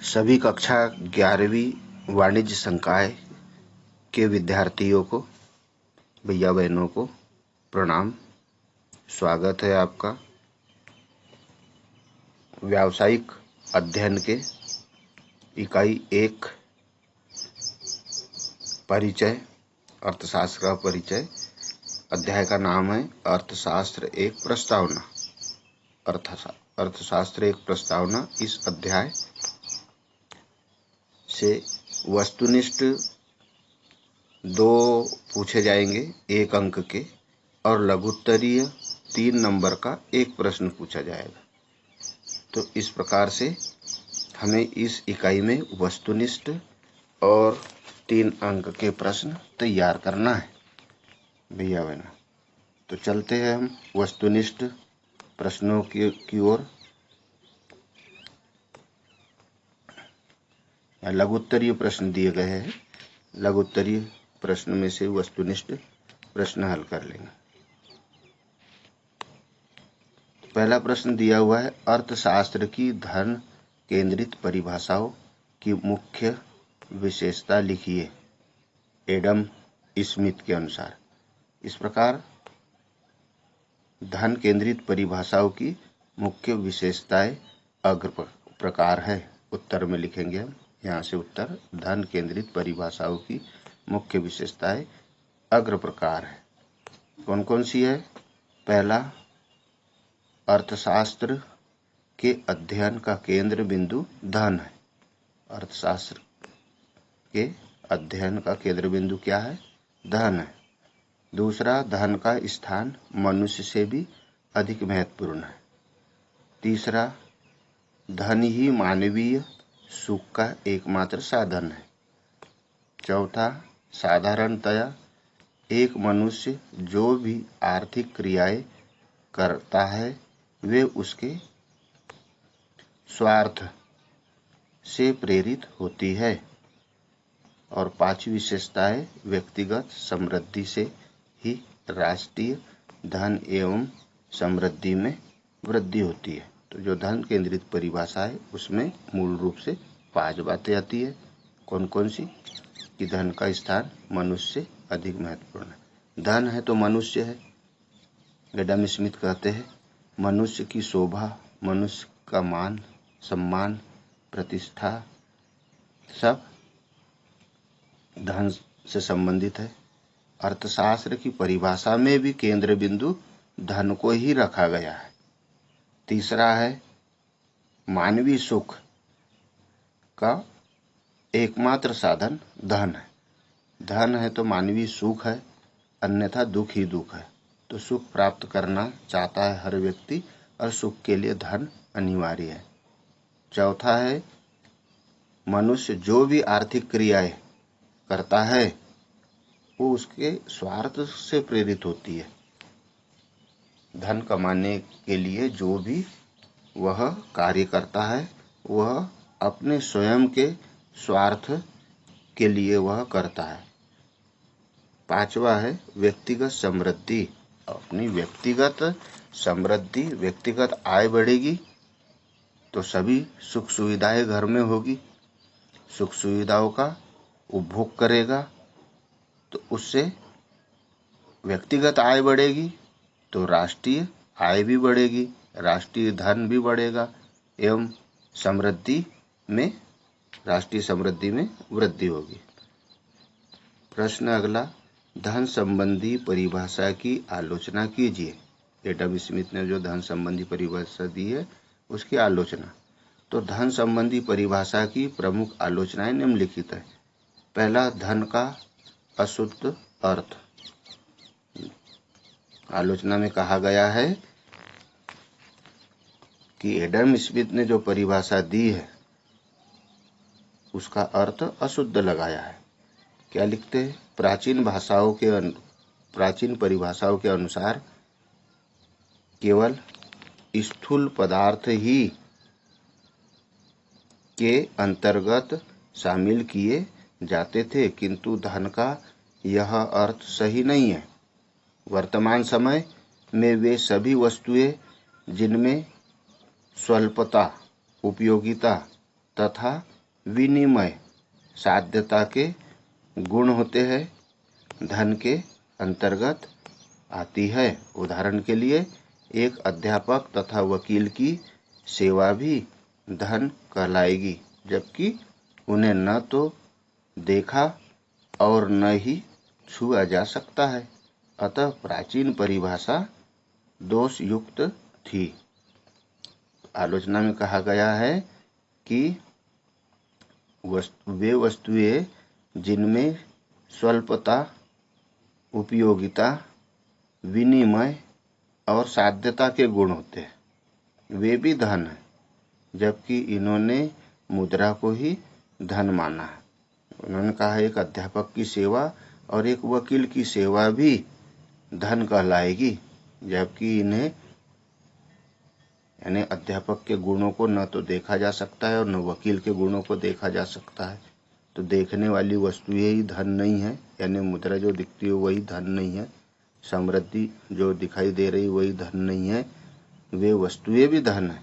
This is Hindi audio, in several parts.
सभी कक्षा 11वीं वाणिज्य संकाय के विद्यार्थियों को, भैया बहनों को प्रणाम। स्वागत है आपका व्यावसायिक अध्ययन के इकाई 1 परिचय, अर्थशास्त्र का परिचय। अध्याय का नाम है अर्थशास्त्र एक प्रस्तावना। अर्थशास्त्र एक प्रस्तावना। इस अध्याय से वस्तुनिष्ठ 2 पूछे जाएंगे 1 अंक के, और लघुत्तरीय 3 नंबर का 1 प्रश्न पूछा जाएगा। तो इस प्रकार से हमें इस इकाई में वस्तुनिष्ठ और 3 अंक के प्रश्न तैयार करना है भैया बहनों। तो चलते हैं हम वस्तुनिष्ठ प्रश्नों की ओर। लघुत्तरीय प्रश्न दिए गए हैं, लघुत्तरीय प्रश्न में से वस्तुनिष्ठ प्रश्न हल कर लेंगे। पहला प्रश्न दिया हुआ है, अर्थशास्त्र की धन केंद्रित परिभाषाओं की मुख्य विशेषता लिखिए एडम स्मिथ के अनुसार। इस प्रकार धन केंद्रित परिभाषाओं की मुख्य विशेषताएं अग्र प्रकार है। उत्तर में लिखेंगे हम, यहाँ से उत्तर, धन केंद्रित परिभाषाओं की मुख्य विशेषताएं अग्र प्रकार है। कौन कौन सी है? पहला, अर्थशास्त्र के अध्ययन का केंद्र बिंदु धन है। अर्थशास्त्र के अध्ययन का केंद्र बिंदु क्या है? धन है। दूसरा, धन का स्थान मनुष्य से भी अधिक महत्वपूर्ण है। तीसरा, धन ही मानवीय सुख का एकमात्र साधन है। चौथा, साधारणतया एक मनुष्य जो भी आर्थिक क्रियाएं करता है वे उसके स्वार्थ से प्रेरित होती है। और 5वीं विशेषता है, व्यक्तिगत समृद्धि से ही राष्ट्रीय धन एवं समृद्धि में वृद्धि होती है। तो जो धन केंद्रित परिभाषा है उसमें मूल रूप से 5 बातें आती है। कौन कौन सी? कि धन का स्थान मनुष्य से अधिक महत्वपूर्ण है। धन है तो मनुष्य है। एडम स्मिथ कहते हैं, मनुष्य की शोभा, मनुष्य का मान सम्मान, प्रतिष्ठा सब धन से संबंधित है। अर्थशास्त्र की परिभाषा में भी केंद्र बिंदु धन को ही रखा गया है। तीसरा है, मानवीय सुख का एकमात्र साधन धन है। धन है तो मानवीय सुख है, अन्यथा दुख ही दुख है। तो सुख प्राप्त करना चाहता है हर व्यक्ति, और सुख के लिए धन अनिवार्य है। चौथा है, मनुष्य जो भी आर्थिक क्रियाएं करता है वो उसके स्वार्थ से प्रेरित होती है। धन कमाने के लिए जो भी वह कार्य करता है वह अपने स्वयं के स्वार्थ के लिए वह करता है। 5वां है, व्यक्तिगत समृद्धि। अपनी व्यक्तिगत समृद्धि, व्यक्तिगत आय बढ़ेगी तो सभी सुख सुविधाएं घर में होगी। सुख सुविधाओं का उपभोग करेगा तो उससे व्यक्तिगत आय बढ़ेगी तो राष्ट्रीय आय भी बढ़ेगी, राष्ट्रीय धन भी बढ़ेगा एवं राष्ट्रीय समृद्धि में वृद्धि होगी। प्रश्न अगला, धन संबंधी परिभाषा की आलोचना कीजिए। एडम स्मिथ ने जो धन संबंधी परिभाषा दी है उसकी आलोचना। तो धन संबंधी परिभाषा की प्रमुख आलोचनाएं निम्नलिखित है। पहला, धन का अशुद्ध अर्थ। आलोचना में कहा गया है कि एडम स्मिथ ने जो परिभाषा दी है उसका अर्थ अशुद्ध लगाया है। क्या लिखते हैं? प्राचीन परिभाषाओं के अनुसार केवल स्थूल पदार्थ ही के अंतर्गत शामिल किए जाते थे, किंतु धन का यह अर्थ सही नहीं है। वर्तमान समय में वे सभी वस्तुएं जिनमें स्वल्पता, उपयोगिता तथा विनिमय साध्यता के गुण होते हैं, धन के अंतर्गत आती है। उदाहरण के लिए एक अध्यापक तथा वकील की सेवा भी धन कहलाएगी, जबकि उन्हें न तो देखा और न ही छुआ जा सकता है। अतः प्राचीन परिभाषा दोष युक्त थी। आलोचना में कहा गया है कि वे वस्तुएं जिनमें स्वल्पता, उपयोगिता, विनिमय और साध्यता के गुण होते हैं, वे भी धन है, जबकि इन्होंने मुद्रा को ही धन माना है। उन्होंने कहा एक अध्यापक की सेवा और एक वकील की सेवा भी धन कहलाएगी, जबकि इन्हें यानी अध्यापक के गुणों को न तो देखा जा सकता है और न वकील के गुणों को देखा जा सकता है। तो देखने वाली वस्तुएं ही धन नहीं है, यानी मुद्रा जो दिखती है वही धन नहीं है, समृद्धि जो दिखाई दे रही वही धन नहीं है। वे वस्तुएं भी धन है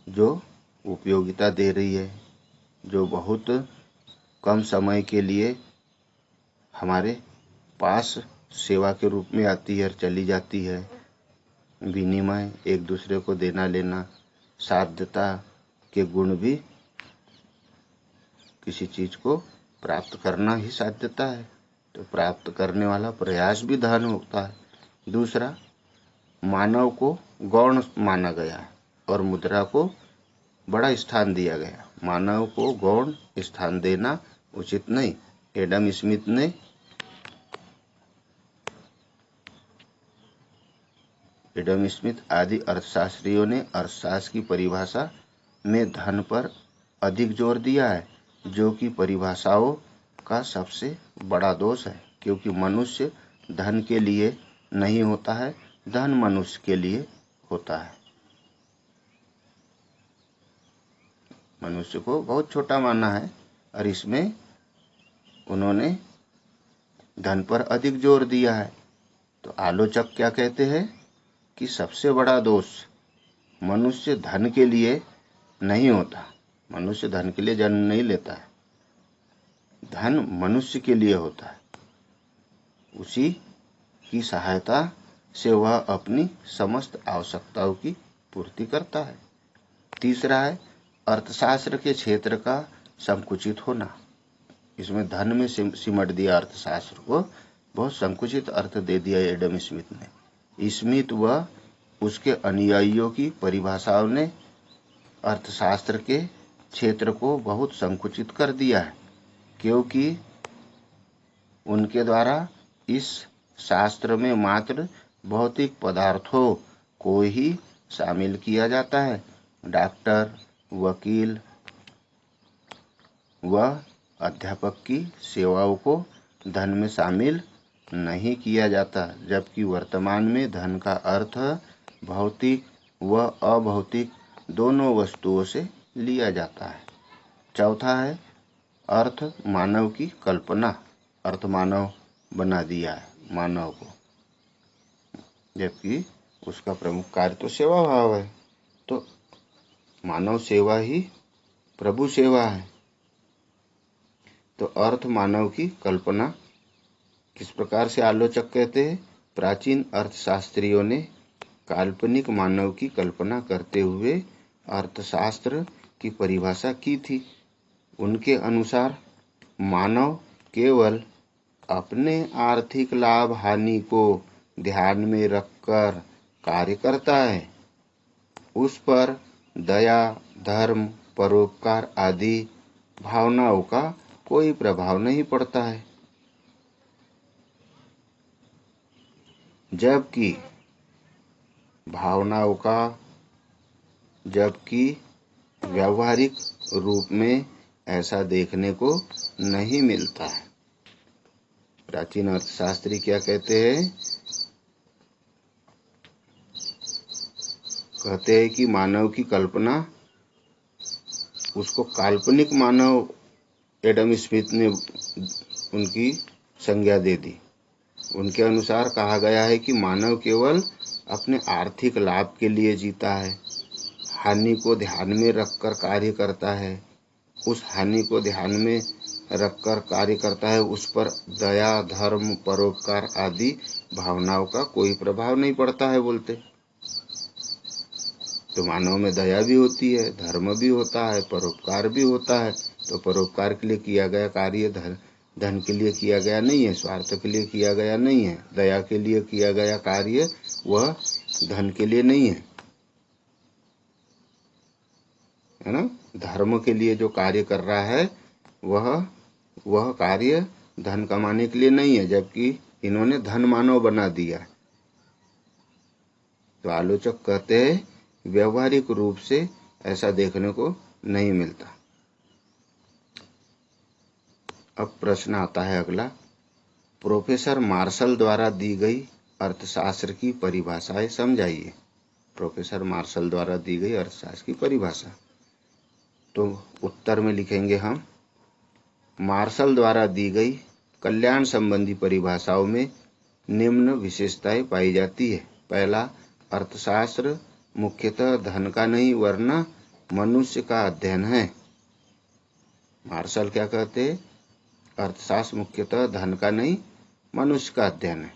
जो उपयोगिता दे रही है, जो बहुत कम समय के लिए हमारे पास सेवा के रूप में आती है और चली जाती है। विनिमय, एक दूसरे को देना लेना, साध्यता के गुण भी किसी चीज को प्राप्त करना ही साध्यता है, तो प्राप्त करने वाला प्रयास भी धन होता है। दूसरा, मानव को गौण माना गया और मुद्रा को बड़ा स्थान दिया गया। मानव को गौण स्थान देना उचित नहीं। एडम स्मिथ आदि अर्थशास्त्रियों ने अर्थशास्त्र की परिभाषा में धन पर अधिक जोर दिया है, जो कि परिभाषाओं का सबसे बड़ा दोष है, क्योंकि मनुष्य धन के लिए नहीं होता है, धन मनुष्य के लिए होता है। मनुष्य को बहुत छोटा माना है और इसमें उन्होंने धन पर अधिक जोर दिया है। तो आलोचक क्या कहते हैं कि सबसे बड़ा दोष मनुष्य धन के लिए नहीं होता। मनुष्य धन के लिए जन्म नहीं लेता है, धन मनुष्य के लिए होता है। उसी की सहायता से वह अपनी समस्त आवश्यकताओं की पूर्ति करता है। तीसरा है अर्थशास्त्र के क्षेत्र का संकुचित होना। इसमें धन में सिमट दिया अर्थशास्त्र को, बहुत संकुचित अर्थ दे दिया एडम स्मिथ ने। स्मिथ व उसके अनुयायियों की परिभाषाओं ने अर्थशास्त्र के क्षेत्र को बहुत संकुचित कर दिया है, क्योंकि उनके द्वारा इस शास्त्र में मात्र भौतिक पदार्थों को ही शामिल किया जाता है। डॉक्टर, वकील व अध्यापक की सेवाओं को धन में शामिल नहीं किया जाता, जबकि वर्तमान में धन का अर्थ भौतिक व अभौतिक दोनों वस्तुओं से लिया जाता है। चौथा है अर्थ मानव की कल्पना। अर्थ मानव बना दिया है मानव को, जबकि उसका प्रमुख कार्य तो सेवा भाव है। तो मानव सेवा ही प्रभु सेवा है। तो अर्थ मानव की कल्पना किस प्रकार से आलोचक कहते हैं, प्राचीन अर्थशास्त्रियों ने काल्पनिक मानव की कल्पना करते हुए अर्थशास्त्र की परिभाषा की थी। उनके अनुसार मानव केवल अपने आर्थिक लाभ हानि को ध्यान में रखकर कार्य करता है। उस पर दया, धर्म, परोपकार आदि भावनाओं का कोई प्रभाव नहीं पड़ता है। जबकि व्यावहारिक रूप में ऐसा देखने को नहीं मिलता है। प्राचीन अर्थशास्त्री क्या कहते हैं कि मानव की कल्पना, उसको काल्पनिक मानव एडम स्मिथ ने उनकी संज्ञा दे दी। उनके अनुसार कहा गया है कि मानव केवल अपने आर्थिक लाभ के लिए जीता है, हानि को ध्यान में रखकर कार्य करता है, उस हानि को ध्यान में रखकर कार्य करता है, उस पर दया, धर्म, परोपकार आदि भावनाओं का कोई प्रभाव नहीं पड़ता है बोलते। तो मानव में दया भी होती है, धर्म भी होता है, परोपकार भी होता है। तो परोपकार के लिए किया गया कार्य धन के लिए किया गया नहीं है, स्वार्थ के लिए किया गया नहीं है। दया के लिए किया गया कार्य वह धन के लिए नहीं है ना। धर्म के लिए जो कार्य कर रहा है वह कार्य धन कमाने के लिए नहीं है, जबकि इन्होंने धन मानव बना दिया। तो आलोचक कहते हैं व्यवहारिक रूप से ऐसा देखने को नहीं मिलता। अब प्रश्न आता है अगला, प्रोफेसर मार्शल द्वारा दी गई अर्थशास्त्र की परिभाषाएं समझाइए। प्रोफेसर मार्शल द्वारा दी गई अर्थशास्त्र की परिभाषा। तो उत्तर में लिखेंगे हम, मार्शल द्वारा दी गई कल्याण संबंधी परिभाषाओं में निम्न विशेषताएं पाई जाती है। पहला, अर्थशास्त्र मुख्यतः धन का नहीं वरना मनुष्य का अध्ययन है। मार्शल क्या कहते हैं? अर्थशास्त्र मुख्यतः धन का नहीं मनुष्य का अध्ययन है।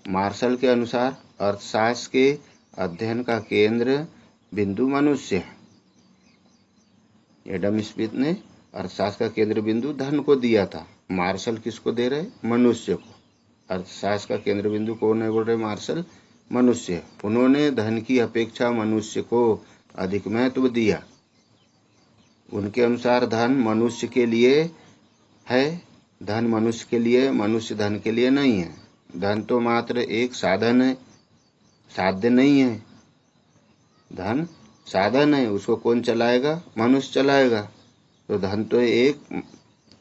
मार्शल के अनुसार अर्थशास्त्र के अध्ययन का केंद्र बिंदु मनुष्य है। एडम स्मिथ ने अर्थशास्त्र का केंद्र बिंदु धन को दिया था, मार्शल किसको दे रहे? मनुष्य को। अर्थशास्त्र का केंद्र बिंदु कौन है बोल रहे? मार्शल, मनुष्य। उन्होंने धन की अपेक्षा मनुष्य को अधिक महत्व दिया। उनके अनुसार धन मनुष्य के लिए है, धन मनुष्य के लिए, मनुष्य धन के लिए नहीं है। धन तो मात्र एक साधन है, साध्य नहीं है। धन साधन है, उसको कौन चलाएगा? मनुष्य चलाएगा। तो धन तो एक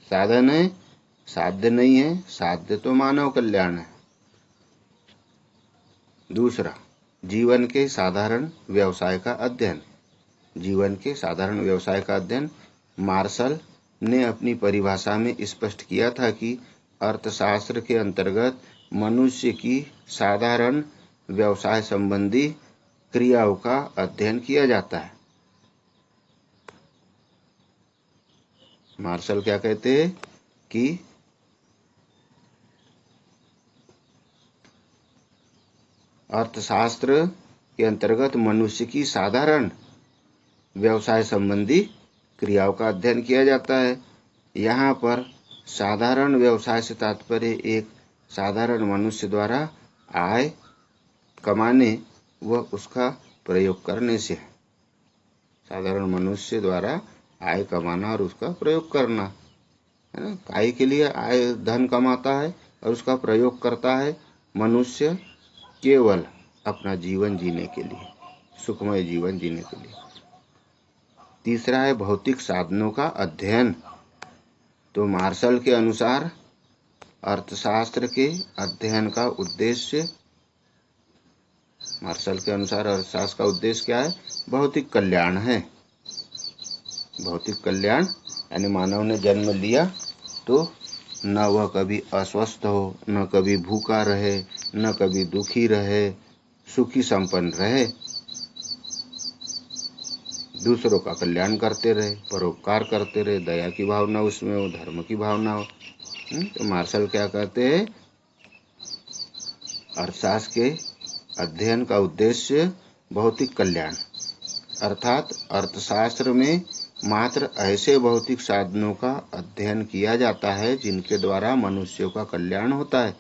साधन है, साध्य नहीं है। साध्य तो मानव कल्याण है। दूसरा, जीवन के साधारण व्यवसाय का अध्ययन। जीवन के साधारण व्यवसाय का अध्ययन। मार्शल ने अपनी परिभाषा में स्पष्ट किया था कि अर्थशास्त्र के अंतर्गत मनुष्य की साधारण व्यवसाय संबंधी क्रियाओं का अध्ययन किया जाता है। मार्शल क्या कहते हैं कि अर्थशास्त्र के अंतर्गत मनुष्य की साधारण व्यवसाय संबंधी क्रियाओं का अध्ययन किया जाता है। यहाँ पर साधारण व्यवसाय से तात्पर्य एक साधारण मनुष्य द्वारा आय कमाने व उसका प्रयोग करने से है। साधारण मनुष्य द्वारा आय कमाना और उसका प्रयोग करना है ना। आय के लिए आय धन कमाता है और उसका प्रयोग करता है मनुष्य केवल अपना जीवन जीने के लिए, सुखमय जीवन जीने के लिए। तीसरा है भौतिक साधनों का अध्ययन। तो मार्शल के अनुसार अर्थशास्त्र के अध्ययन का उद्देश्य, मार्शल के अनुसार अर्थशास्त्र का उद्देश्य क्या है? भौतिक कल्याण है। भौतिक कल्याण यानी मानव ने जन्म लिया तो न वह कभी अस्वस्थ हो, न कभी भूखा रहे, न कभी दुखी रहे, सुखी संपन्न रहे, दूसरों का कल्याण करते रहे, परोपकार करते रहे, दया की भावना उसमें हो, धर्म की भावना हो। तो मार्शल क्या कहते हैं? अर्थशास्त्र के अध्ययन का उद्देश्य भौतिक कल्याण, अर्थात अर्थशास्त्र में मात्र ऐसे भौतिक साधनों का अध्ययन किया जाता है जिनके द्वारा मनुष्यों का कल्याण होता है।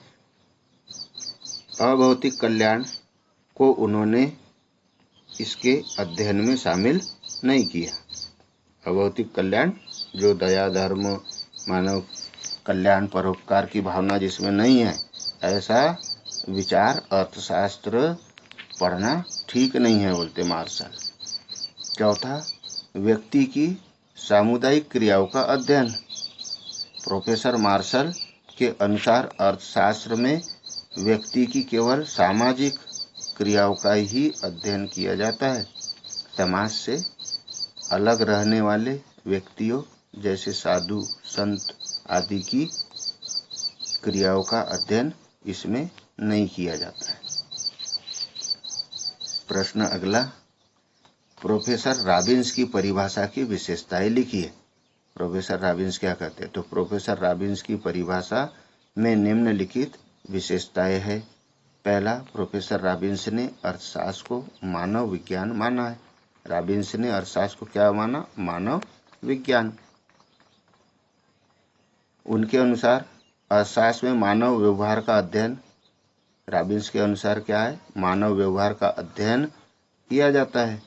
अभौतिक कल्याण को उन्होंने इसके अध्ययन में शामिल नहीं किया। अभौतिक कल्याण जो दया, धर्म, मानव कल्याण, परोपकार की भावना जिसमें नहीं है, ऐसा विचार अर्थशास्त्र पढ़ना ठीक नहीं है बोलते मार्शल। चौथा, व्यक्ति की सामुदायिक क्रियाओं का अध्ययन। प्रोफेसर मार्शल के अनुसार अर्थशास्त्र में व्यक्ति की केवल सामाजिक क्रियाओं का ही अध्ययन किया जाता है। समाज से अलग रहने वाले व्यक्तियों जैसे साधु, संत आदि की क्रियाओं का अध्ययन इसमें नहीं किया जाता है। प्रश्न अगला, प्रोफेसर रॉबिन्स की परिभाषा की विशेषताएं लिखिए। प्रोफेसर रॉबिन्स क्या कहते हैं? तो प्रोफेसर रॉबिन्स की परिभाषा में निम्नलिखित विशेषताएं हैं। पहला, प्रोफेसर रॉबिन्स ने अर्थशास्त्र को मानव विज्ञान माना है। रॉबिन्स ने अर्थशास्त्र को क्या माना? मानव विज्ञान। उनके अनुसार अर्थशास्त्र में मानव व्यवहार का अध्ययन, रॉबिन्स के अनुसार क्या है? मानव व्यवहार का अध्ययन किया जाता है।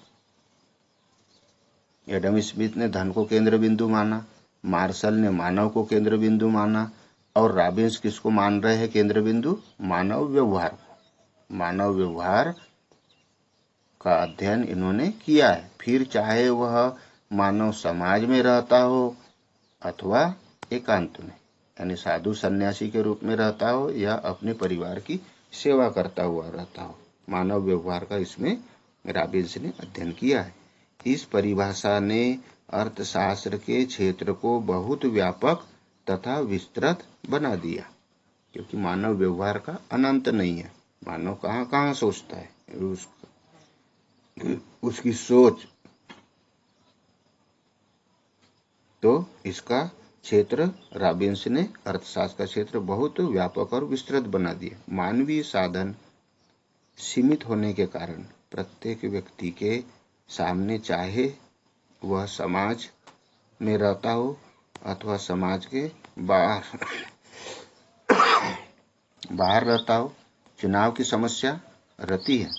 एडम स्मिथ ने धन को केंद्र बिंदु माना, मार्शल ने मानव को केंद्र बिंदु माना, और रॉबिन्स किसको मान रहे हैं केंद्र बिंदु? मानव व्यवहार को। मानव व्यवहार का अध्ययन इन्होंने किया है। फिर चाहे वह मानव समाज में रहता हो अथवा एकांत में, यानी साधु सन्यासी के रूप में रहता हो या अपने परिवार की सेवा करता हुआ रहता हो, मानव व्यवहार का इसमें रॉबिन्स ने अध्ययन किया है। इस परिभाषा ने अर्थशास्त्र के क्षेत्र को बहुत व्यापक तथा विस्तृत बना दिया, क्योंकि मानव व्यवहार का अनंत नहीं है। मानव कहाँ कहाँ सोचता है, उसकी सोच, तो इसका क्षेत्र रॉबिन्स ने अर्थशास्त्र का क्षेत्र बहुत व्यापक और विस्तृत बना दिया। मानवीय साधन सीमित होने के कारण प्रत्येक व्यक्ति के सामने, चाहे वह समाज में रहता हो अथवा समाज के बाहर रहता हो, चुनाव की समस्या रहती है।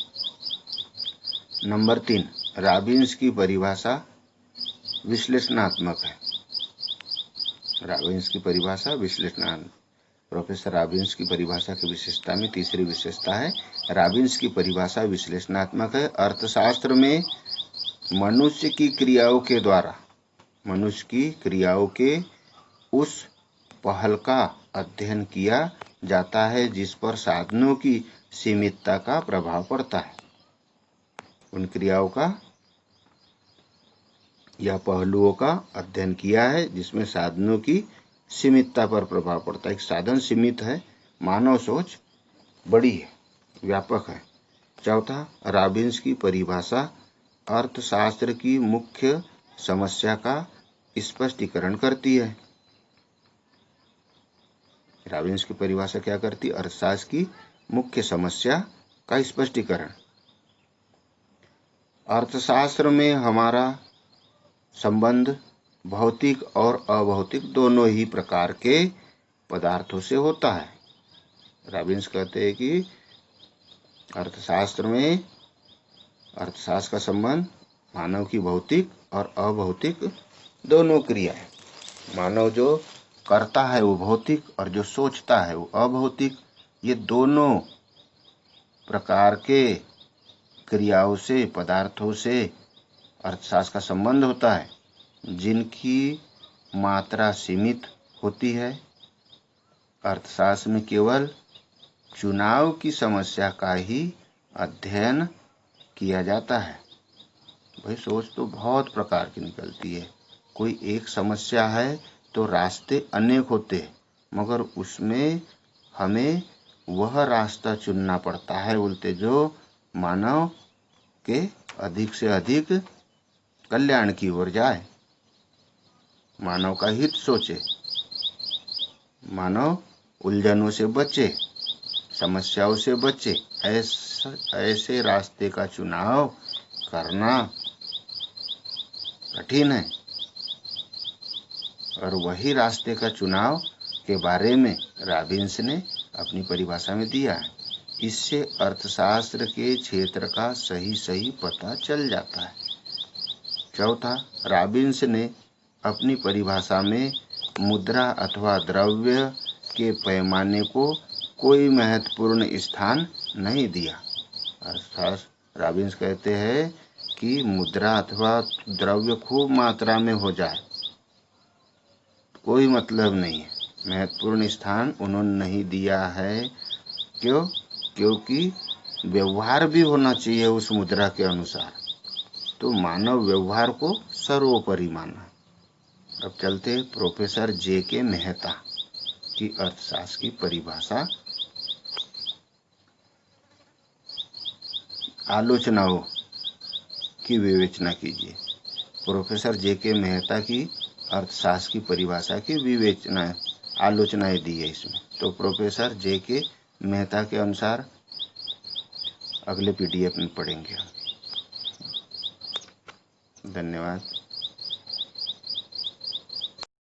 नंबर 3, रॉबिन्स की परिभाषा विश्लेषणात्मक है। रॉबिन्स की परिभाषा विश्लेषणात्मक। प्रोफेसर रॉबिन्स की परिभाषा की विशेषता में तीसरी विशेषता है, रॉबिन्स की परिभाषा विश्लेषणात्मक है। अर्थशास्त्र में मनुष्य की क्रियाओं के द्वारा, मनुष्य की क्रियाओं के उस पहल का अध्ययन किया जाता है जिस पर साधनों की सीमितता का प्रभाव पड़ता है। उन क्रियाओं का या पहलुओं का अध्ययन किया है जिसमें साधनों की सीमितता पर प्रभाव पड़ता है। एक साधन सीमित है, मानव सोच बड़ी है, व्यापक है। चौथा, रॉबिन्स की परिभाषा अर्थशास्त्र की मुख्य समस्या का स्पष्टीकरण करती है। रॉबिन्स की परिभाषा क्या करती है? अर्थशास्त्र की मुख्य समस्या का स्पष्टीकरण। अर्थशास्त्र में हमारा संबंध भौतिक और अभौतिक दोनों ही प्रकार के पदार्थों से होता है। रॉबिन्स कहते हैं कि अर्थशास्त्र का संबंध मानव की भौतिक और अभौतिक दोनों क्रिया है। मानव जो करता है वो भौतिक और जो सोचता है वो अभौतिक, ये दोनों प्रकार के क्रियाओं से, पदार्थों से अर्थशास्त्र का संबंध होता है, जिनकी मात्रा सीमित होती है। अर्थशास्त्र में केवल चुनाव की समस्या का ही अध्ययन किया जाता है। भाई सोच तो बहुत प्रकार की निकलती है। कोई एक समस्या है तो रास्ते अनेक होते हैं, मगर उसमें हमें वह रास्ता चुनना पड़ता है बोलते जो मानव के अधिक से अधिक कल्याण की ओर जाए, मानव का हित सोचे, मानव उलझनों से बचे, समस्याओं से बचे। ऐसे रास्ते का चुनाव करना कठिन है, और वही रास्ते का चुनाव के बारे में रॉबिन्स ने अपनी परिभाषा में दिया है। इससे अर्थशास्त्र के क्षेत्र का सही पता चल जाता है। चौथा, रॉबिन्स ने अपनी परिभाषा में मुद्रा अथवा द्रव्य के पैमाने को कोई महत्वपूर्ण स्थान नहीं दिया। अर्थात रॉबिन्स कहते हैं कि मुद्रा अथवा द्रव्य खूब मात्रा में हो जाए कोई मतलब नहीं है, महत्वपूर्ण स्थान उन्होंने नहीं दिया है। क्यों? क्योंकि व्यवहार भी होना चाहिए उस मुद्रा के अनुसार, तो मानव व्यवहार को सर्वोपरि माना। अब चलते प्रोफेसर जे.के. मेहता की अर्थशास्त्र की परिभाषा, आलोचनाओं की विवेचना कीजिए। Professor JK. मेहता की अर्थशास्त्र की परिभाषा की विवेचना आलोचनाएं दी है इसमें। तो प्रोफेसर जे.के. मेहता के अनुसार अगले PDF में पढ़ेंगे हम। धन्यवाद।